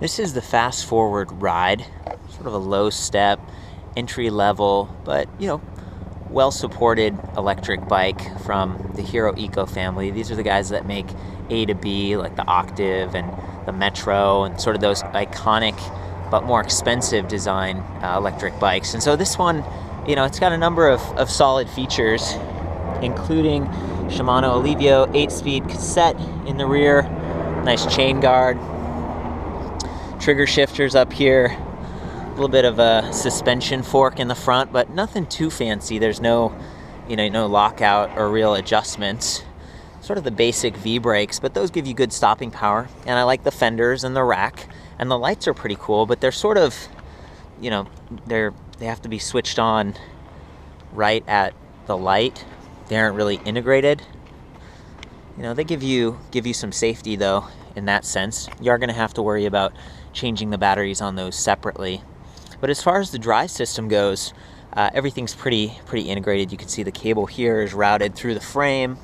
This is the F4W Ride, sort of a low step, entry level, but well supported electric bike from the Hero Eco family. These are the guys that make A to B, like the Octave and the Metro, and sort of those iconic but more expensive design electric bikes. And so this one, it's got a number of solid features, including Shimano Alivio 8-speed cassette in the rear, nice chain guard, trigger shifters up here, a little bit of a suspension fork in the front, but nothing too fancy. There's no lockout or real adjustments. Sort of the basic V-brakes, but those give you good stopping power. And I like the fenders and the rack, and the lights are pretty cool, but they're sort of, they have to be switched on right at the light. They aren't really integrated. They give you some safety though in that sense. You are going to have to worry about changing the batteries on those separately. But as far as the drive system goes, everything's pretty integrated. You can see the cable here is routed through the frame.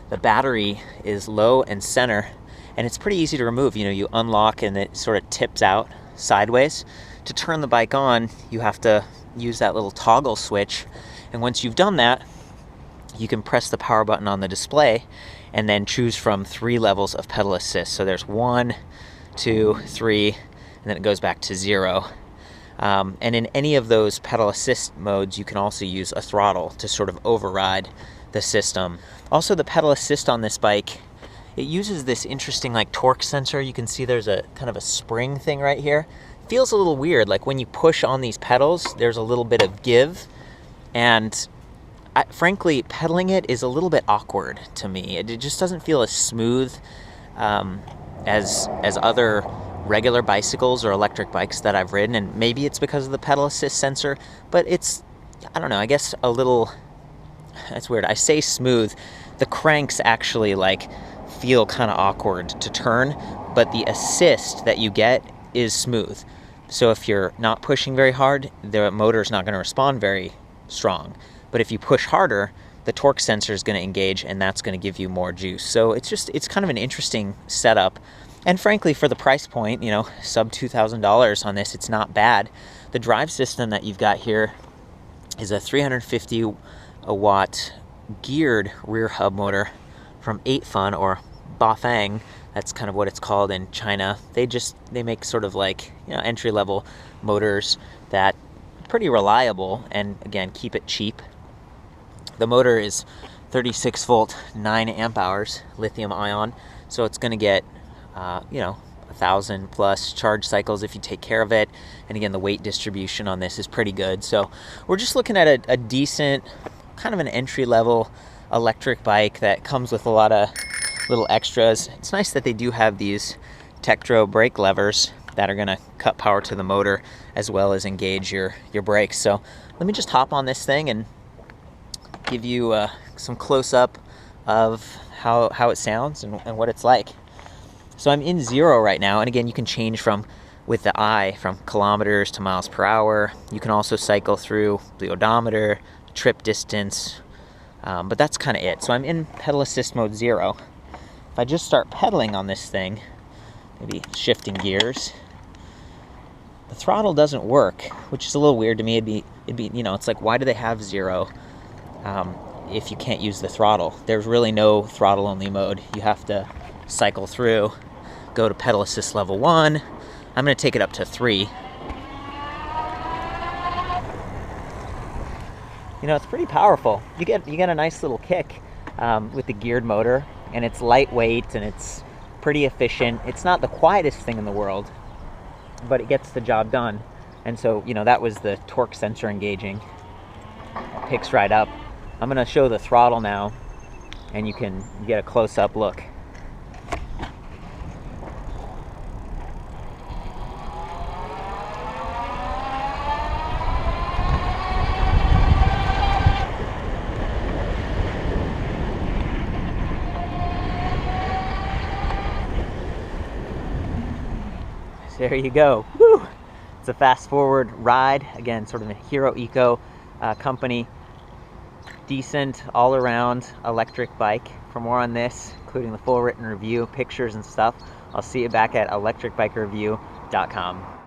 The battery is low and center, and it's pretty easy to remove. You unlock and it sort of tips out sideways. To turn the bike on, you have to use that little toggle switch, and once you've done that, you can press the power button on the display and then choose from 3 levels of pedal assist. So there's 1, 2, 3, and then it goes back to 0. And in any of those pedal assist modes, you can also use a throttle to sort of override the system. Also, the pedal assist on this bike, it uses this interesting like torque sensor. You can see there's a kind of a spring thing right here. It feels a little weird, like when you push on these pedals, there's a little bit of give, and frankly, pedaling it is a little bit awkward to me. It just doesn't feel as smooth as other regular bicycles or electric bikes that I've ridden, and maybe it's because of the pedal assist sensor, but it's, I don't know, I guess a little, that's weird. I say smooth. The cranks actually feel kind of awkward to turn, but the assist that you get is smooth. So if you're not pushing very hard, the motor's not going to respond very strong. But if you push harder, the torque sensor is going to engage, and that's going to give you more juice. So it's kind of an interesting setup. And frankly, for the price point, sub $2,000 on this, it's not bad. The drive system that you've got here is a 350 watt geared rear hub motor from 8Fun, or Bafang. That's kind of what it's called in China. They make sort of entry-level motors that are pretty reliable and, again, keep it cheap. The motor is 36 volt, 9 amp hours lithium ion, so it's going to get 1,000 plus charge cycles if you take care of it. And again, the weight distribution on this is pretty good. So we're just looking at a decent, kind of an entry-level electric bike that comes with a lot of little extras. It's nice that they do have these Tektro brake levers that are going to cut power to the motor as well as engage your brakes. So let me just hop on this thing and give you some close-up of how it sounds and what it's like. So I'm in 0 right now, and again, you can change with the eye from kilometers to miles per hour. You can also cycle through the odometer, trip distance, but that's kind of it. So I'm in pedal assist mode 0. If I just start pedaling on this thing, maybe shifting gears, the throttle doesn't work, which is a little weird to me. It'd be it's like, why do they have 0 if you can't use the throttle? There's really no throttle only mode. You have to cycle through, go to pedal assist level 1. I'm going to take it up to 3. It's pretty powerful. You get a nice little kick with the geared motor, and it's lightweight and it's pretty efficient. It's not the quietest thing in the world, but it gets the job done. And so, that was the torque sensor engaging. It picks right up. I'm going to show the throttle now, and you can get a close-up look. There you go. Woo! It's a F4W Ride. Again, sort of a Hero Eco company. Decent all-around electric bike. For more on this, including the full written review, pictures and stuff, I'll see you back at ElectricBikeReview.com.